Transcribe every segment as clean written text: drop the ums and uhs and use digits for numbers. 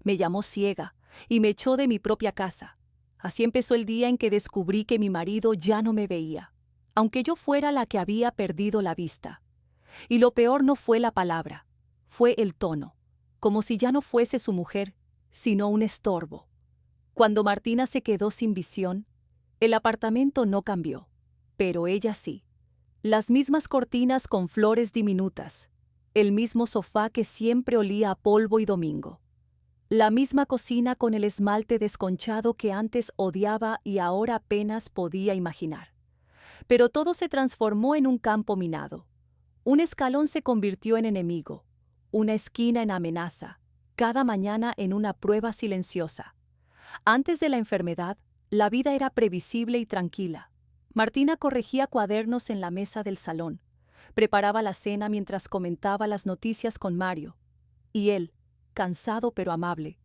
Me llamó ciega y me echó de mi propia casa. Así empezó el día en que descubrí que mi marido ya no me veía, aunque yo fuera la que había perdido la vista. Y lo peor no fue la palabra, fue el tono, como si ya no fuese su mujer, sino un estorbo. Cuando Martina se quedó sin visión, el apartamento no cambió, pero ella sí. Las mismas cortinas con flores diminutas, el mismo sofá que siempre olía a polvo y domingo, la misma cocina con el esmalte desconchado que antes odiaba y ahora apenas podía imaginar. Pero todo se transformó en un campo minado. Un escalón se convirtió en enemigo, una esquina en amenaza, cada mañana en una prueba silenciosa. Antes de la enfermedad, la vida era previsible y tranquila. Martina corregía cuadernos en la mesa del salón, preparaba la cena mientras comentaba las noticias con Mario, y él, cansado pero amable,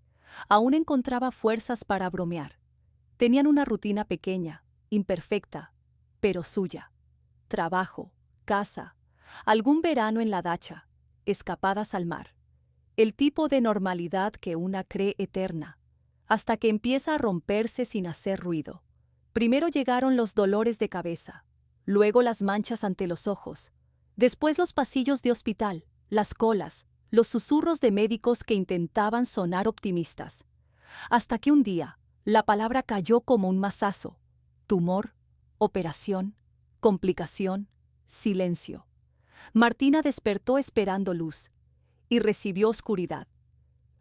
aún encontraba fuerzas para bromear. Tenían una rutina pequeña, imperfecta, pero suya. Trabajo, casa, algún verano en la dacha, escapadas al mar. El tipo de normalidad que una cree eterna, hasta que empieza a romperse sin hacer ruido. Primero llegaron los dolores de cabeza, luego las manchas ante los ojos, después los pasillos de hospital, las colas, los susurros de médicos que intentaban sonar optimistas. Hasta que un día, la palabra cayó como un mazazo. Tumor, operación, complicación, silencio. Martina despertó esperando luz y recibió oscuridad.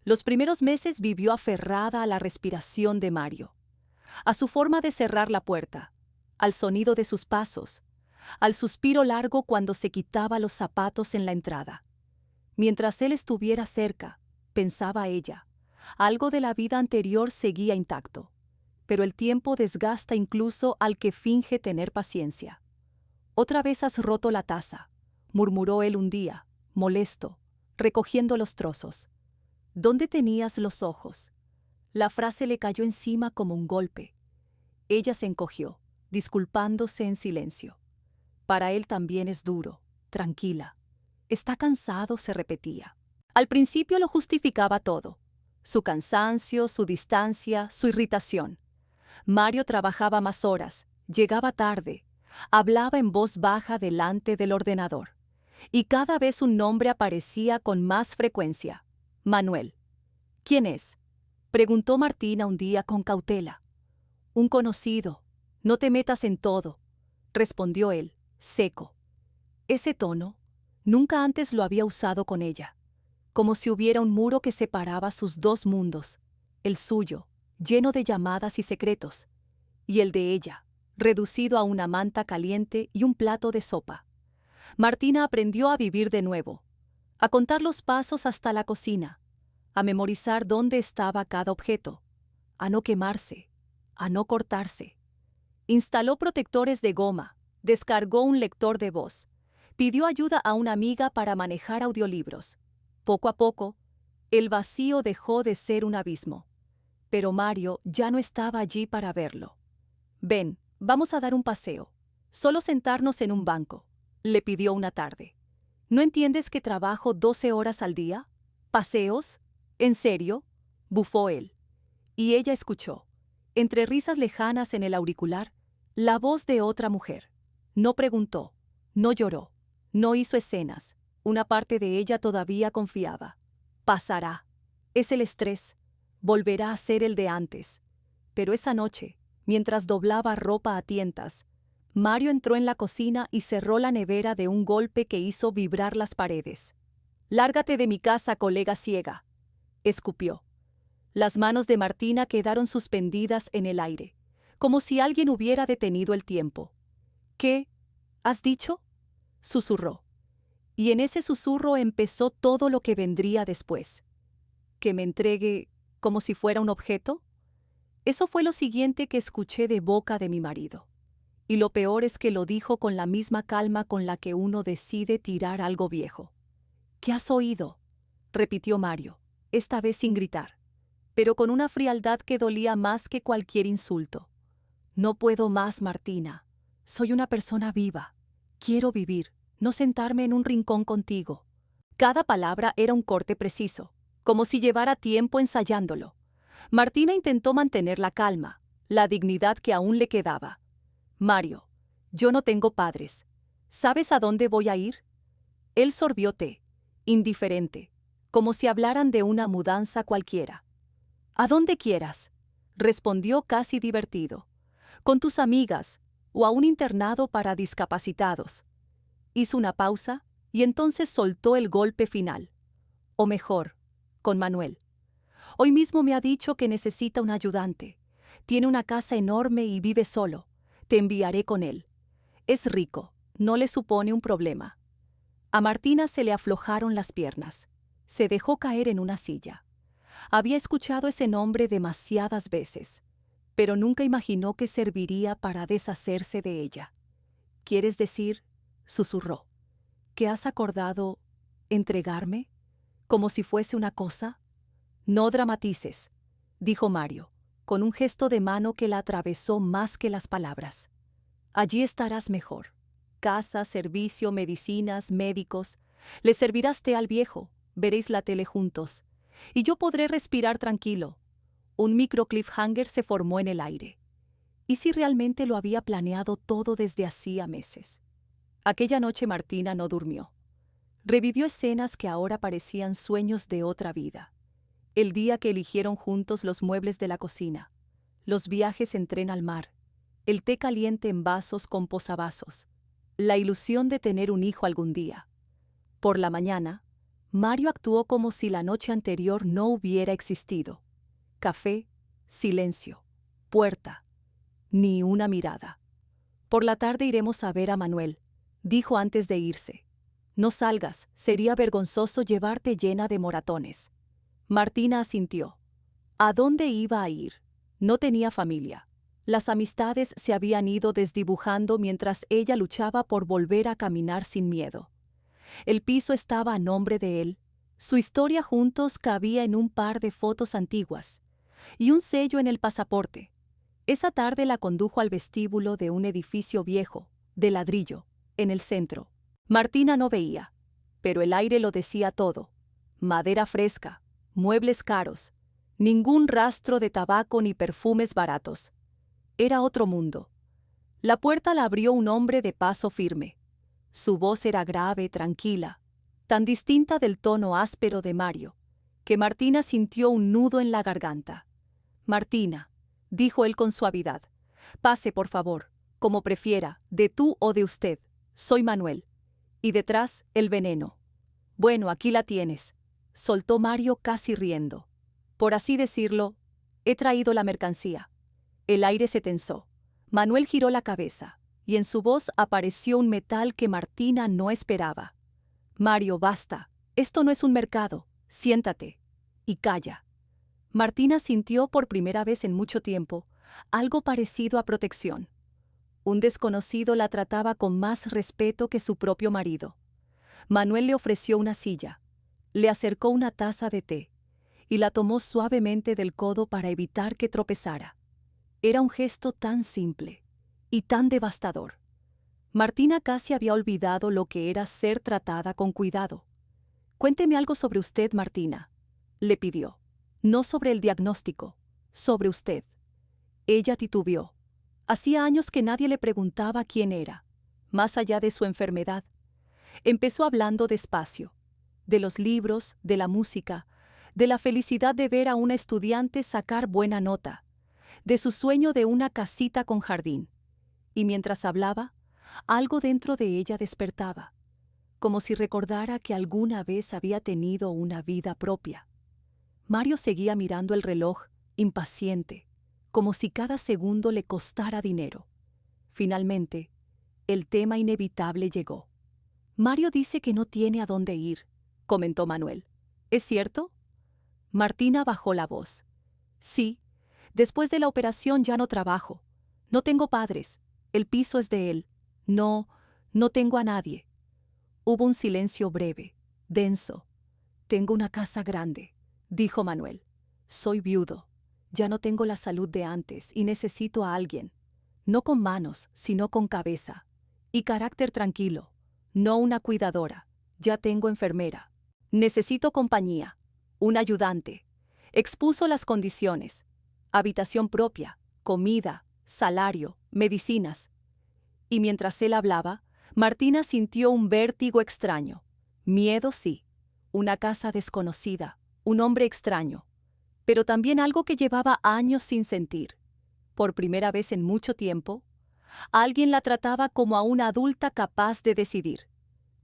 Los primeros meses vivió aferrada a la respiración de Mario, a su forma de cerrar la puerta, al sonido de sus pasos, al suspiro largo cuando se quitaba los zapatos en la entrada. Mientras él estuviera cerca, pensaba ella, algo de la vida anterior seguía intacto, pero el tiempo desgasta incluso al que finge tener paciencia. «Otra vez has roto la taza», murmuró él un día, molesto, recogiendo los trozos. «¿Dónde tenías los ojos?». La frase le cayó encima como un golpe. Ella se encogió, disculpándose en silencio. Para él también es duro, tranquila. Está cansado, se repetía. Al principio lo justificaba todo. Su cansancio, su distancia, su irritación. Mario trabajaba más horas, llegaba tarde, hablaba en voz baja delante del ordenador. Y cada vez un nombre aparecía con más frecuencia. Manuel. «¿Quién es?», preguntó Martina un día con cautela. «Un conocido. No te metas en todo», respondió él, seco. Ese tono, nunca antes lo había usado con ella, como si hubiera un muro que separaba sus dos mundos, el suyo, lleno de llamadas y secretos, y el de ella, reducido a una manta caliente y un plato de sopa. Martina aprendió a vivir de nuevo, a contar los pasos hasta la cocina, a memorizar dónde estaba cada objeto, a no quemarse, a no cortarse. Instaló protectores de goma, descargó un lector de voz, pidió ayuda a una amiga para manejar audiolibros. Poco a poco, el vacío dejó de ser un abismo, pero Mario ya no estaba allí para verlo. «Ven, vamos a dar un paseo. Solo sentarnos en un banco», le pidió una tarde. «¿No entiendes que trabajo 12 horas al día? ¿Paseos? ¿En serio?», bufó él. Y ella escuchó, entre risas lejanas en el auricular, la voz de otra mujer. No preguntó, no lloró, no hizo escenas. Una parte de ella todavía confiaba. Pasará. Es el estrés. Volverá a ser el de antes. Pero esa noche, mientras doblaba ropa a tientas, Mario entró en la cocina y cerró la nevera de un golpe que hizo vibrar las paredes. «Lárgate de mi casa, colega ciega», escupió. Las manos de Martina quedaron suspendidas en el aire, como si alguien hubiera detenido el tiempo. «¿Qué? ¿Has dicho?», susurró. Y en ese susurro empezó todo lo que vendría después. «¿Que me entregue como si fuera un objeto?». Eso fue lo siguiente que escuché de boca de mi marido. Y lo peor es que lo dijo con la misma calma con la que uno decide tirar algo viejo. «¿Qué has oído?», repitió Mario, esta vez sin gritar, pero con una frialdad que dolía más que cualquier insulto. «No puedo más, Martina. Soy una persona viva. Quiero vivir, no sentarme en un rincón contigo». Cada palabra era un corte preciso. como si llevara tiempo ensayándolo. Martina intentó mantener la calma, la dignidad que aún le quedaba. Mario, yo no tengo padres. ¿Sabes a dónde voy a ir? Él sorbió té, indiferente, como si hablaran de una mudanza cualquiera. A donde quieras, respondió casi divertido. Con tus amigas, o a un internado para discapacitados. Hizo una pausa y entonces soltó el golpe final. O mejor, con Manuel. Hoy mismo me ha dicho que necesita un ayudante. Tiene una casa enorme y vive solo. Te enviaré con él. Es rico, no le supone un problema. A Martina se le aflojaron las piernas. Se dejó caer en una silla. Había escuchado ese nombre demasiadas veces, pero nunca imaginó que serviría para deshacerse de ella. ¿Quieres decir? Susurró. ¿Que has acordado entregarme? ¿Como si fuese una cosa? No dramatices, dijo Mario, con un gesto de mano que la atravesó más que las palabras. Allí estarás mejor. Casa, servicio, medicinas, médicos. Le servirás té al viejo, veréis la tele juntos. Y yo podré respirar tranquilo. Un micro cliffhanger se formó en el aire. ¿Y si realmente lo había planeado todo desde hacía meses? Aquella noche Martina no durmió. Revivió escenas que ahora parecían sueños de otra vida. El día que eligieron juntos los muebles de la cocina, los viajes en tren al mar, el té caliente en vasos con posavasos, la ilusión de tener un hijo algún día. Por la mañana, Mario actuó como si la noche anterior no hubiera existido. Café, silencio, puerta, ni una mirada. Por la tarde iremos a ver a Manuel, dijo antes de irse. No salgas, sería vergonzoso llevarte llena de moratones. Martina asintió. ¿A dónde iba a ir? No tenía familia. Las amistades se habían ido desdibujando mientras ella luchaba por volver a caminar sin miedo. El piso estaba a nombre de él. Su historia juntos cabía en un par de fotos antiguas y un sello en el pasaporte. Esa tarde la condujo al vestíbulo de un edificio viejo, de ladrillo, en el centro. Martina no veía, pero el aire lo decía todo. Madera fresca, muebles caros, ningún rastro de tabaco ni perfumes baratos. Era otro mundo. La puerta la abrió un hombre de paso firme. Su voz era grave, tranquila, tan distinta del tono áspero de Mario, que Martina sintió un nudo en la garganta. Martina, dijo él con suavidad, pase por favor, como prefiera, de tú o de usted. Soy Manuel. Y detrás, el veneno. Bueno, aquí la tienes, soltó Mario casi riendo. Por así decirlo, he traído la mercancía. El aire se tensó. Manuel giró la cabeza, y en su voz apareció un metal que Martina no esperaba. Mario, basta. Esto no es un mercado. Siéntate. Y calla. Martina sintió por primera vez en mucho tiempo algo parecido a protección. Un desconocido la trataba con más respeto que su propio marido. Manuel le ofreció una silla, le acercó una taza de té y la tomó suavemente del codo para evitar que tropezara. Era un gesto tan simple y tan devastador. Martina casi había olvidado lo que era ser tratada con cuidado. Cuénteme algo sobre usted, Martina, le pidió. No sobre el diagnóstico, sobre usted. Ella titubeó. Hacía años que nadie le preguntaba quién era, más allá de su enfermedad. Empezó hablando despacio, de los libros, de la música, de la felicidad de ver a una estudiante sacar buena nota, de su sueño de una casita con jardín. Y mientras hablaba, algo dentro de ella despertaba, como si recordara que alguna vez había tenido una vida propia. Mario seguía mirando el reloj, impaciente, como si cada segundo le costara dinero. Finalmente, el tema inevitable llegó. Mario dice que no tiene a dónde ir, comentó Manuel. ¿Es cierto? Martina bajó la voz. Sí, después de la operación ya no trabajo. No tengo padres. El piso es de él. No tengo a nadie. Hubo un silencio breve, denso. Tengo una casa grande, dijo Manuel. Soy viudo. Ya no tengo la salud de antes y necesito a alguien. No con manos, sino con cabeza. Y carácter tranquilo. No una cuidadora. Ya tengo enfermera. Necesito compañía. un ayudante. Expuso las condiciones: habitación propia, comida, salario, medicinas. Y mientras él hablaba, Martina sintió un vértigo extraño. Miedo, sí. Una casa desconocida, un hombre extraño. Pero también algo que llevaba años sin sentir. Por primera vez en mucho tiempo, alguien la trataba como a una adulta capaz de decidir.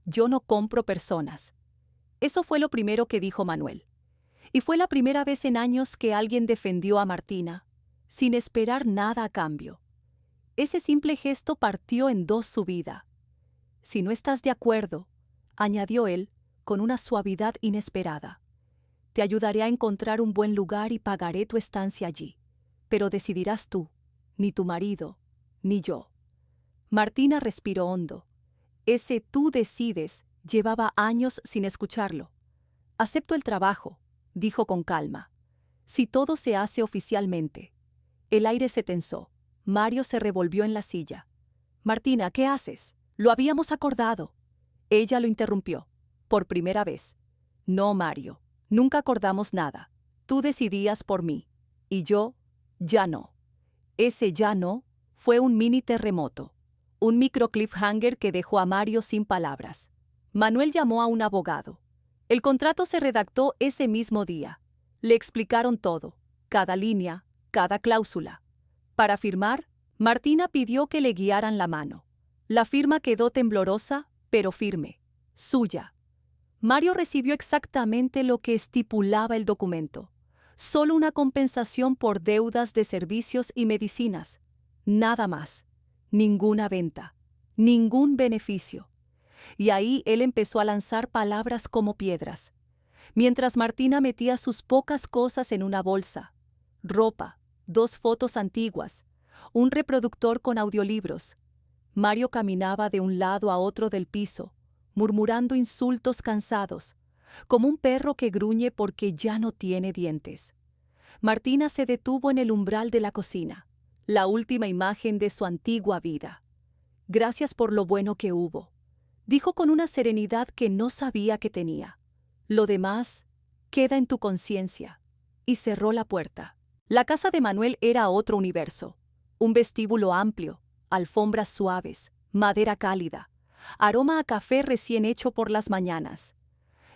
Yo no compro personas. Eso fue lo primero que dijo Manuel. Y fue la primera vez en años que alguien defendió a Martina, sin esperar nada a cambio. Ese simple gesto partió en dos su vida. Si no estás de acuerdo, añadió él con una suavidad inesperada, te ayudaré a encontrar un buen lugar y pagaré tu estancia allí. Pero decidirás tú, ni tu marido, ni yo. Martina respiró hondo. Ese tú decides llevaba años sin escucharlo. Acepto el trabajo, dijo con calma. Si todo se hace oficialmente. El aire se tensó. Mario se revolvió en la silla. Martina, ¿qué haces? Lo habíamos acordado. Ella lo interrumpió. Por primera vez. No, Mario. Nunca acordamos nada. Tú decidías por mí. Y yo, ya no. Ese ya no fue un mini terremoto. Un micro cliffhanger que dejó a Mario sin palabras. Manuel llamó a un abogado. El contrato se redactó ese mismo día. Le explicaron todo, cada línea, cada cláusula. Para firmar, Martina pidió que le guiaran la mano. La firma quedó temblorosa, pero firme. Suya. Mario recibió exactamente lo que estipulaba el documento. Solo una compensación por deudas de servicios y medicinas. Nada más. Ninguna venta. Ningún beneficio. Y ahí él empezó a lanzar palabras como piedras. Mientras Martina metía sus pocas cosas en una bolsa. Ropa, 2 fotos antiguas, un reproductor con audiolibros. Mario caminaba de un lado a otro del piso, murmurando insultos cansados, como un perro que gruñe porque ya no tiene dientes. Martina se detuvo en el umbral de la cocina, la última imagen de su antigua vida. Gracias por lo bueno que hubo, dijo con una serenidad que no sabía que tenía. Lo demás queda en tu conciencia. Y cerró la puerta. La casa de Manuel era otro universo. Un vestíbulo amplio, alfombras suaves, madera cálida, aroma a café recién hecho por las mañanas.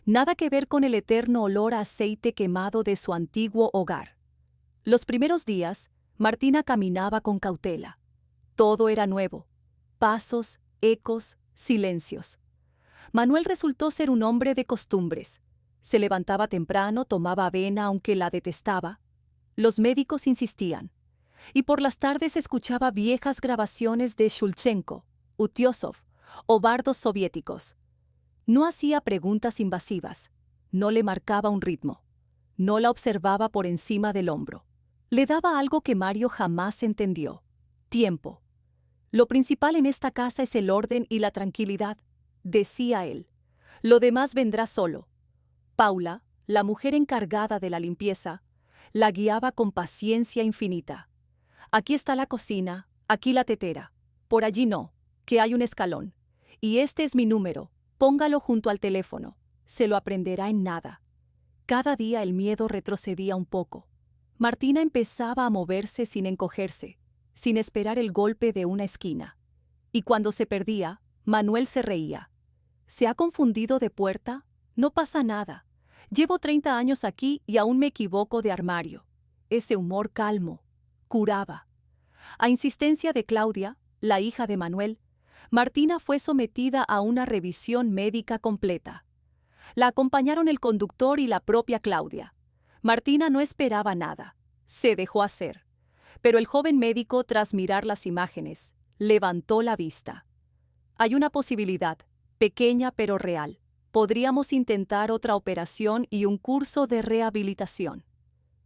Nada que ver con el eterno olor a aceite quemado de su antiguo hogar. Los primeros días, Martina caminaba con cautela. Todo era nuevo. Pasos, ecos, silencios. Manuel resultó ser un hombre de costumbres. Se levantaba temprano, tomaba avena aunque la detestaba. Los médicos insistían. Y por las tardes escuchaba viejas grabaciones de Shulchenko, Utiosov o bardos soviéticos. No hacía preguntas invasivas. No le marcaba un ritmo. No la observaba por encima del hombro. Le daba algo que Mario jamás entendió. Tiempo. Lo principal en esta casa es el orden y la tranquilidad, decía él. Lo demás vendrá solo. Paula, la mujer encargada de la limpieza, la guiaba con paciencia infinita. Aquí está la cocina, aquí la tetera. Por allí no, que hay un escalón. Y este es mi número, póngalo junto al teléfono. Se lo aprenderá en nada. Cada día el miedo retrocedía un poco. Martina empezaba a moverse sin encogerse, sin esperar el golpe de una esquina. Y cuando se perdía, Manuel se reía. ¿Se ha confundido de puerta? No pasa nada. Llevo 30 años aquí y aún me equivoco de armario. Ese humor calmo curaba. A insistencia de Claudia, la hija de Manuel, Martina fue sometida a una revisión médica completa. La acompañaron el conductor y la propia Claudia. Martina no esperaba nada. Se dejó hacer. Pero el joven médico, tras mirar las imágenes, levantó la vista. Hay una posibilidad, pequeña pero real. Podríamos intentar otra operación y un curso de rehabilitación.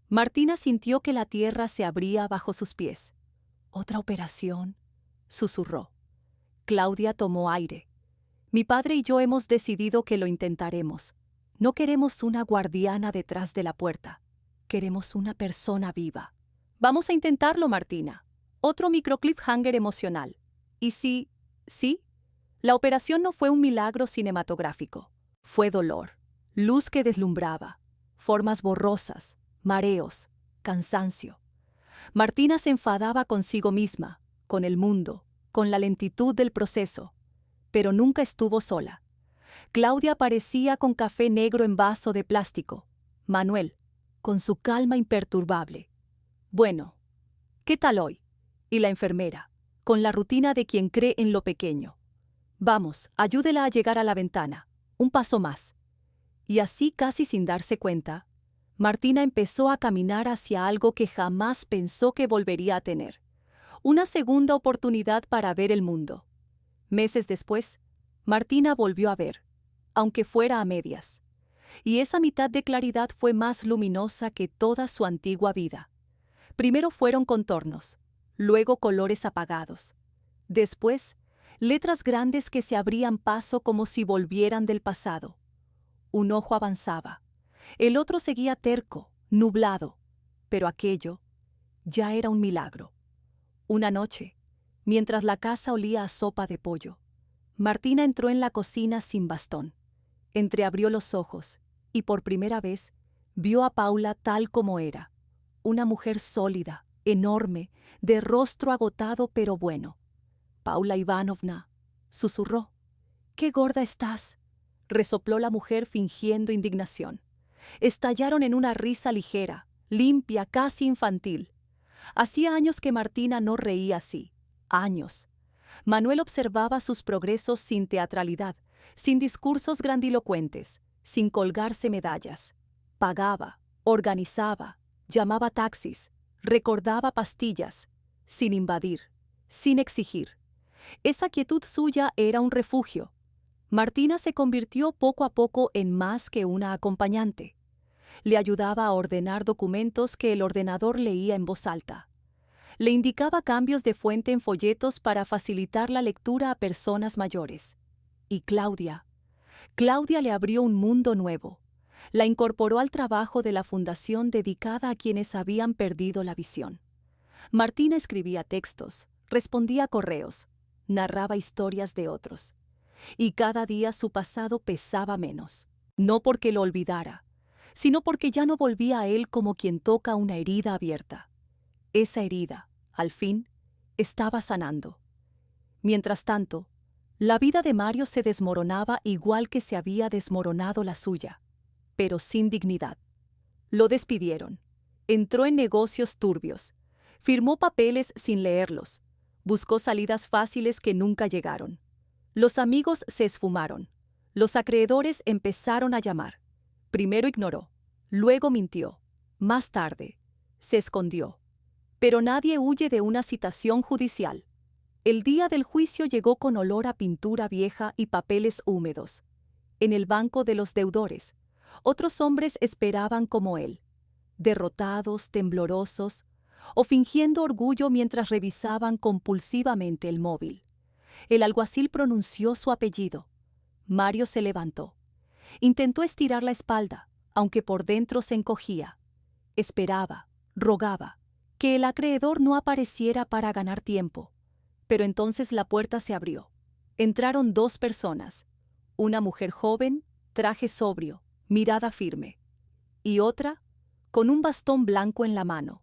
Martina sintió que la tierra se abría bajo sus pies. ¿Otra operación?, susurró. Claudia tomó aire. Mi padre y yo hemos decidido que lo intentaremos. No queremos una guardiana detrás de la puerta. Queremos una persona viva. Vamos a intentarlo, Martina. Otro micro cliffhanger emocional. ¿Y sí? La operación no fue un milagro cinematográfico. Fue dolor, luz que deslumbraba, formas borrosas, mareos, cansancio. Martina se enfadaba consigo misma, con el mundo, con la lentitud del proceso, pero nunca estuvo sola. Claudia aparecía con café negro en vaso de plástico. Manuel, con su calma imperturbable. Bueno, ¿qué tal hoy? Y la enfermera, con la rutina de quien cree en lo pequeño. Vamos, ayúdela a llegar a la ventana. Un paso más. Y así, casi sin darse cuenta, Martina empezó a caminar hacia algo que jamás pensó que volvería a tener. Una segunda oportunidad para ver el mundo. Meses después, Martina volvió a ver, aunque fuera a medias. Y esa mitad de claridad fue más luminosa que toda su antigua vida. Primero fueron contornos, luego colores apagados. Después, letras grandes que se abrían paso como si volvieran del pasado. Un ojo avanzaba, el otro seguía terco, nublado, pero aquello ya era un milagro. Una noche, mientras la casa olía a sopa de pollo, Martina entró en la cocina sin bastón. Entreabrió los ojos y por primera vez vio a Paula tal como era, una mujer sólida, enorme, de rostro agotado pero bueno. Paula Ivanovna, susurró. «¡Qué gorda estás!», resopló la mujer fingiendo indignación. Estallaron en una risa ligera, limpia, casi infantil. Hacía años que Martina no reía así. Años. Manuel observaba sus progresos sin teatralidad, sin discursos grandilocuentes, sin colgarse medallas. Pagaba, organizaba, llamaba taxis, recordaba pastillas, sin invadir, sin exigir. Esa quietud suya era un refugio. Martina se convirtió poco a poco en más que una acompañante. Le ayudaba a ordenar documentos que el ordenador leía en voz alta. Le indicaba cambios de fuente en folletos para facilitar la lectura a personas mayores. Y Claudia le abrió un mundo nuevo. La incorporó al trabajo de la fundación dedicada a quienes habían perdido la visión. Martina escribía textos, respondía correos, narraba historias de otros. Y cada día su pasado pesaba menos. No porque lo olvidara, sino porque ya no volvía a él como quien toca una herida abierta. Esa herida, al fin, estaba sanando. Mientras tanto, la vida de Mario se desmoronaba igual que se había desmoronado la suya, pero sin dignidad. Lo despidieron. Entró en negocios turbios. Firmó papeles sin leerlos. Buscó salidas fáciles que nunca llegaron. Los amigos se esfumaron. Los acreedores empezaron a llamar. Primero ignoró, luego mintió. Más tarde, se escondió. Pero nadie huye de una citación judicial. El día del juicio llegó con olor a pintura vieja y papeles húmedos. En el banco de los deudores, otros hombres esperaban como él, derrotados, temblorosos, o fingiendo orgullo mientras revisaban compulsivamente el móvil. El alguacil pronunció su apellido. Mario se levantó. Intentó estirar la espalda, aunque por dentro se encogía. Esperaba, rogaba, que el acreedor no apareciera para ganar tiempo. Pero entonces la puerta se abrió. Entraron dos personas. Una mujer joven, traje sobrio, mirada firme. Y otra, con un bastón blanco en la mano.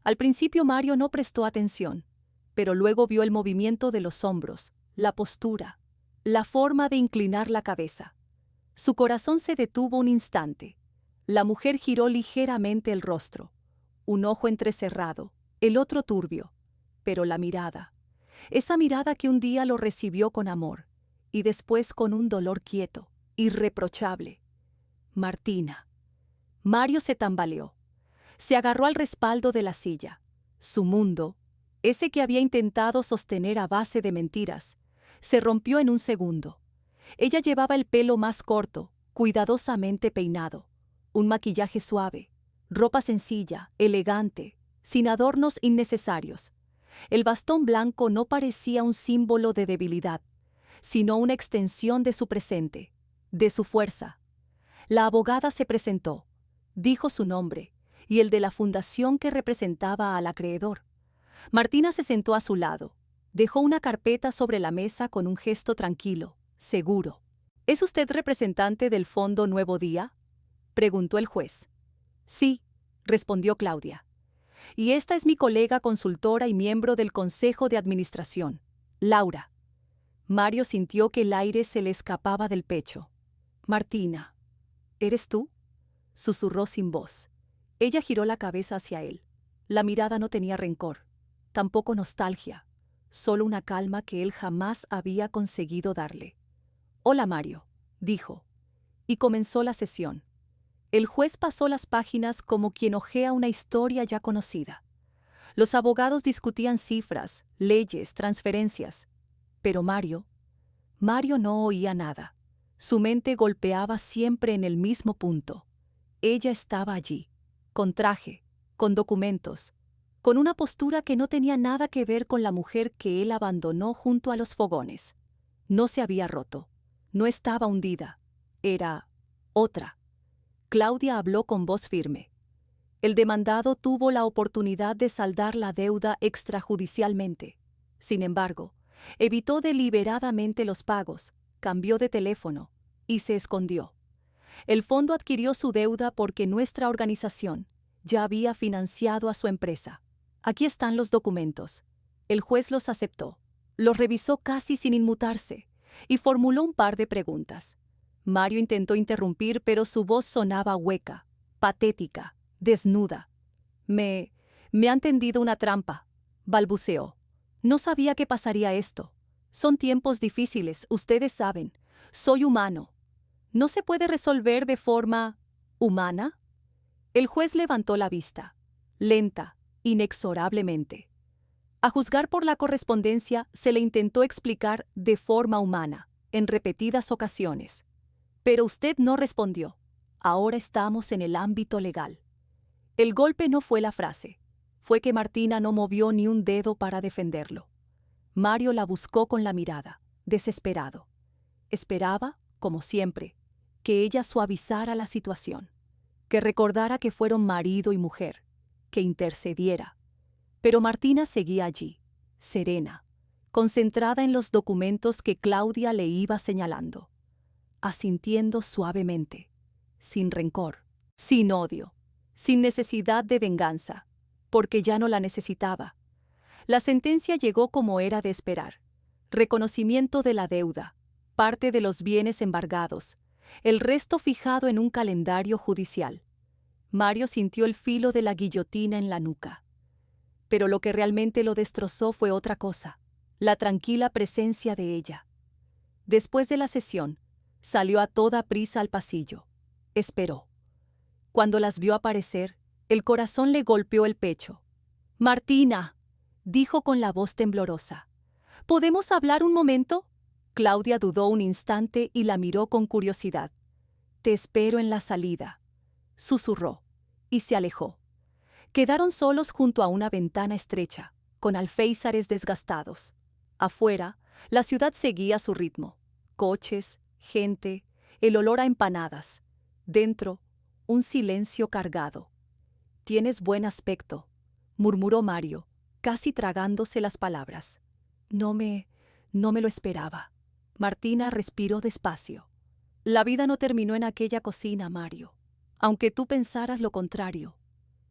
Al principio Mario no prestó atención, pero luego vio el movimiento de los hombros, la postura, la forma de inclinar la cabeza. Su corazón se detuvo un instante. La mujer giró ligeramente el rostro, un ojo entrecerrado, el otro turbio, pero la mirada, esa mirada que un día lo recibió con amor y después con un dolor quieto, irreprochable. Martina. Mario se tambaleó. Se agarró al respaldo de la silla. Su mundo, ese que había intentado sostener a base de mentiras, se rompió en un segundo. Ella llevaba el pelo más corto, cuidadosamente peinado, un maquillaje suave, ropa sencilla, elegante, sin adornos innecesarios. El bastón blanco no parecía un símbolo de debilidad, sino una extensión de su presente, de su fuerza. La abogada se presentó, dijo su nombre y el de la fundación que representaba al acreedor. Martina se sentó a su lado, dejó una carpeta sobre la mesa con un gesto tranquilo, seguro. ¿Es usted representante del Fondo Nuevo Día? preguntó el juez. Sí, respondió Claudia. Y esta es mi colega consultora y miembro del Consejo de Administración, Laura. Mario sintió que el aire se le escapaba del pecho. Martina, ¿eres tú?, susurró sin voz. Ella giró la cabeza hacia él. La mirada no tenía rencor, tampoco nostalgia, solo una calma que él jamás había conseguido darle. Hola, Mario, dijo, y comenzó la sesión. El juez pasó las páginas como quien hojea una historia ya conocida. Los abogados discutían cifras, leyes, transferencias. Pero Mario no oía nada. Su mente golpeaba siempre en el mismo punto. Ella estaba allí, con traje, con documentos, con una postura que no tenía nada que ver con la mujer que él abandonó junto a los fogones. No se había roto, no estaba hundida, era otra. Claudia habló con voz firme. El demandado tuvo la oportunidad de saldar la deuda extrajudicialmente. Sin embargo, evitó deliberadamente los pagos, cambió de teléfono y se escondió. El fondo adquirió su deuda porque nuestra organización ya había financiado a su empresa. Aquí están los documentos. El juez los aceptó, los revisó casi sin inmutarse y formuló un par de preguntas. Mario intentó interrumpir, pero su voz sonaba hueca, patética, desnuda. Me han tendido una trampa, balbuceó. No sabía que pasaría esto. Son tiempos difíciles, ustedes saben. Soy humano. ¿No se puede resolver de forma humana? El juez levantó la vista, lenta, inexorablemente. A juzgar por la correspondencia, se le intentó explicar de forma humana, en repetidas ocasiones. Pero usted no respondió. Ahora estamos en el ámbito legal. El golpe no fue la frase. Fue que Martina no movió ni un dedo para defenderlo. Mario la buscó con la mirada, desesperado. Esperaba, como siempre, que ella suavizara la situación, que recordara que fueron marido y mujer, que intercediera. Pero Martina seguía allí, serena, concentrada en los documentos que Claudia le iba señalando, asintiendo suavemente, sin rencor, sin odio, sin necesidad de venganza, porque ya no la necesitaba. La sentencia llegó como era de esperar: reconocimiento de la deuda, parte de los bienes embargados, el resto fijado en un calendario judicial. Mario sintió el filo de la guillotina en la nuca. Pero lo que realmente lo destrozó fue otra cosa: la tranquila presencia de ella. Después de la sesión, salió a toda prisa al pasillo. Esperó. Cuando las vio aparecer, el corazón le golpeó el pecho. «Martina», dijo con la voz temblorosa. «¿Podemos hablar un momento?» Claudia dudó un instante y la miró con curiosidad. «Te espero en la salida», susurró, y se alejó. Quedaron solos junto a una ventana estrecha, con alféizares desgastados. Afuera, la ciudad seguía su ritmo. Coches, gente, el olor a empanadas. Dentro, un silencio cargado. «Tienes buen aspecto», murmuró Mario, casi tragándose las palabras. No me lo esperaba». Martina respiró despacio. «La vida no terminó en aquella cocina, Mario, aunque tú pensaras lo contrario».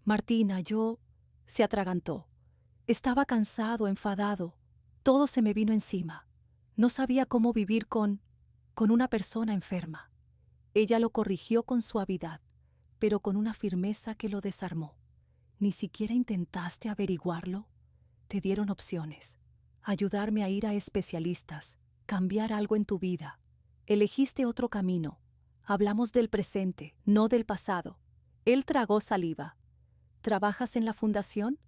«Martina, yo…» se atragantó. Estaba cansado, enfadado. Todo se me vino encima. No sabía cómo vivir con una persona enferma. Ella lo corrigió con suavidad, pero con una firmeza que lo desarmó. «¿Ni siquiera intentaste averiguarlo? Te dieron opciones. Ayudarme a ir a especialistas, cambiar algo en tu vida. Elegiste otro camino. Hablamos del presente, no del pasado». Él tragó saliva. «¿Trabajas en la fundación?»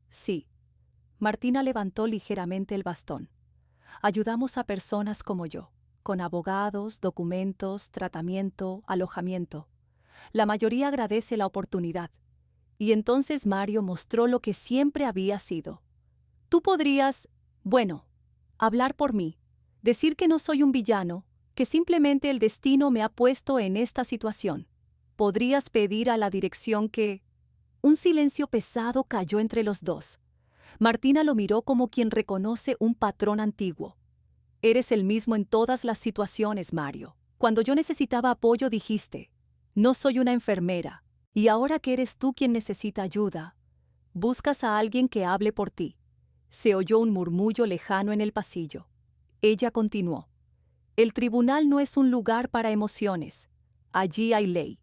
«Sí». Martina levantó ligeramente el bastón. «Ayudamos a personas como yo, con abogados, documentos, tratamiento, alojamiento. La mayoría agradece la oportunidad». Y entonces Mario mostró lo que siempre había sido. «Tú podrías, hablar por mí, decir que no soy un villano, que simplemente el destino me ha puesto en esta situación. Podrías pedir a la dirección que…» Un silencio pesado cayó entre los dos. Martina lo miró como quien reconoce un patrón antiguo. «Eres el mismo en todas las situaciones, Mario. Cuando yo necesitaba apoyo dijiste, No soy una enfermera, y ahora que eres tú quien necesita ayuda, buscas a alguien que hable por ti. Se oyó un murmullo lejano en el pasillo. Ella continuó. El tribunal no es un lugar para emociones. Allí hay ley.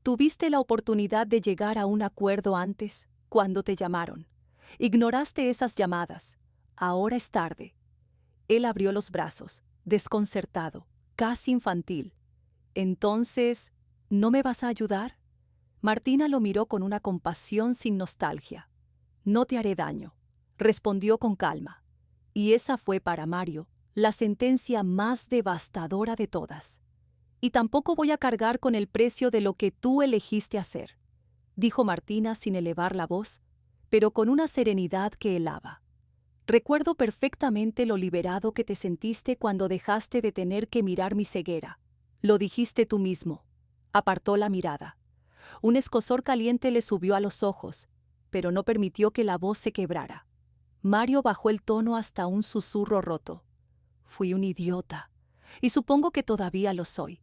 Tuviste la oportunidad de llegar a un acuerdo antes, cuando te llamaron. Ignoraste esas llamadas. Ahora es tarde. Él abrió los brazos, desconcertado, casi infantil. Entonces, ¿no me vas a ayudar? Martina lo miró con una compasión sin nostalgia. No te haré daño, respondió con calma. Y esa fue para Mario la sentencia más devastadora de todas. Y tampoco voy a cargar con el precio de lo que tú elegiste hacer, dijo Martina sin elevar la voz, pero con una serenidad que helaba. Recuerdo perfectamente lo liberado que te sentiste cuando dejaste de tener que mirar mi ceguera. Lo dijiste tú mismo. Apartó la mirada. Un escozor caliente le subió a los ojos, pero no permitió que la voz se quebrara. Mario bajó el tono hasta un susurro roto. Fui un idiota, y supongo que todavía lo soy.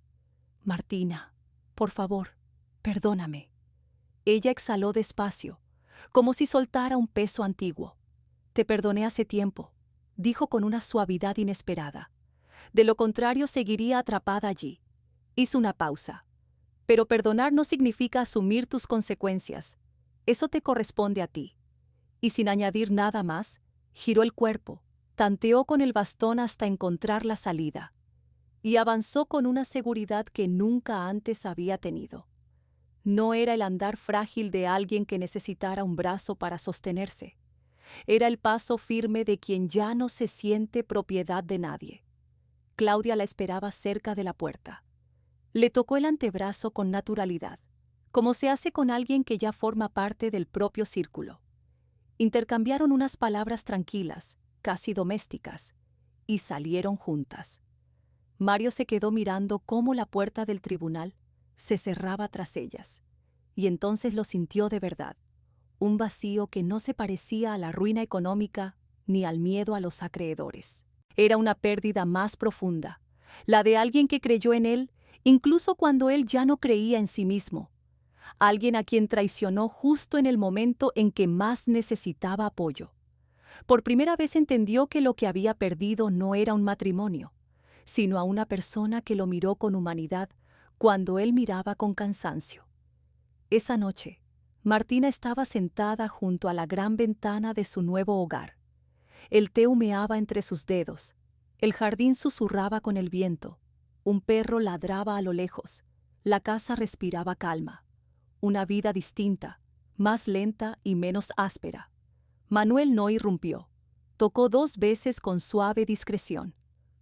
Martina, por favor, perdóname. Ella exhaló despacio, como si soltara un peso antiguo. Te perdoné hace tiempo, dijo con una suavidad inesperada. De lo contrario, seguiría atrapada allí. Hizo una pausa. Pero perdonar no significa asumir tus consecuencias. Eso te corresponde a ti. Y sin añadir nada más, giró el cuerpo, tanteó con el bastón hasta encontrar la salida. Y avanzó con una seguridad que nunca antes había tenido. No era el andar frágil de alguien que necesitara un brazo para sostenerse. Era el paso firme de quien ya no se siente propiedad de nadie. Claudia la esperaba cerca de la puerta. Le tocó el antebrazo con naturalidad, como se hace con alguien que ya forma parte del propio círculo. Intercambiaron unas palabras tranquilas, casi domésticas, y salieron juntas. Mario se quedó mirando cómo la puerta del tribunal se cerraba tras ellas, y entonces lo sintió de verdad, un vacío que no se parecía a la ruina económica ni al miedo a los acreedores. Era una pérdida más profunda, la de alguien que creyó en él, incluso cuando él ya no creía en sí mismo. Alguien a quien traicionó justo en el momento en que más necesitaba apoyo. Por primera vez entendió que lo que había perdido no era un matrimonio, sino a una persona que lo miró con humanidad cuando él miraba con cansancio. Esa noche, Martina estaba sentada junto a la gran ventana de su nuevo hogar. El té humeaba entre sus dedos, el jardín susurraba con el viento, un perro ladraba a lo lejos, la casa respiraba calma. Una vida distinta, más lenta y menos áspera. Manuel no irrumpió. Tocó 2 veces con suave discreción.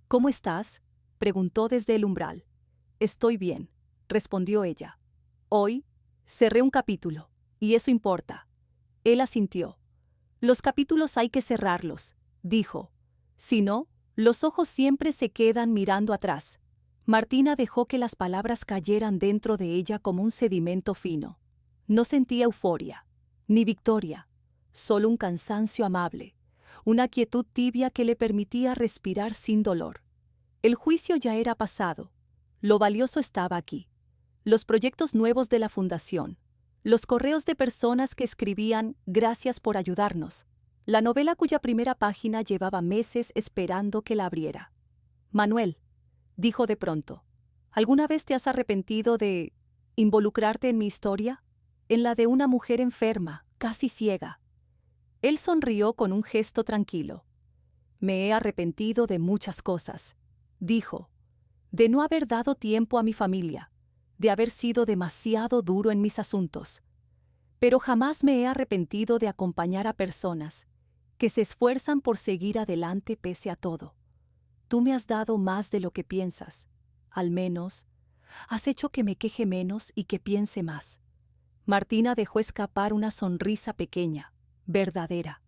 «¿Cómo estás?», preguntó desde el umbral. «Estoy bien», respondió ella. «Hoy cerré un capítulo, y eso importa». Él asintió. «Los capítulos hay que cerrarlos», dijo. «Si no, los ojos siempre se quedan mirando atrás». Martina dejó que las palabras cayeran dentro de ella como un sedimento fino. No sentía euforia, ni victoria, solo un cansancio amable, una quietud tibia que le permitía respirar sin dolor. El juicio ya era pasado. Lo valioso estaba aquí. Los proyectos nuevos de la fundación, los correos de personas que escribían «Gracias por ayudarnos», la novela cuya primera página llevaba meses esperando que la abriera. «Manuel», dijo de pronto, ¿alguna vez te has arrepentido de involucrarte en mi historia? En la de una mujer enferma, casi ciega. Él sonrió con un gesto tranquilo. «Me he arrepentido de muchas cosas», dijo, «de no haber dado tiempo a mi familia, de haber sido demasiado duro en mis asuntos. Pero jamás me he arrepentido de acompañar a personas que se esfuerzan por seguir adelante pese a todo. Tú me has dado más de lo que piensas. Al menos, has hecho que me queje menos y que piense más». Martina dejó escapar una sonrisa pequeña, verdadera.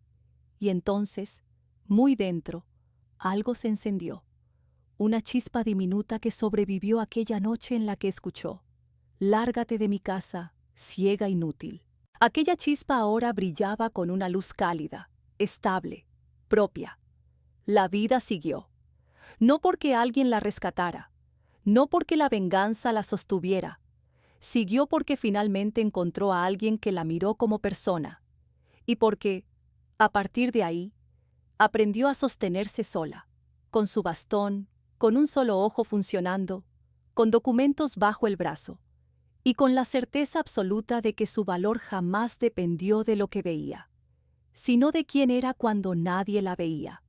Y entonces, muy dentro, algo se encendió. Una chispa diminuta que sobrevivió aquella noche en la que escuchó: «Lárgate de mi casa, ciega inútil». Aquella chispa ahora brillaba con una luz cálida, estable, propia. La vida siguió. No porque alguien la rescatara, no porque la venganza la sostuviera, Siguió porque finalmente encontró a alguien que la miró como persona, y porque, a partir de ahí, aprendió a sostenerse sola, con su bastón, con un solo ojo funcionando, con documentos bajo el brazo, y con la certeza absoluta de que su valor jamás dependió de lo que veía, sino de quién era cuando nadie la veía.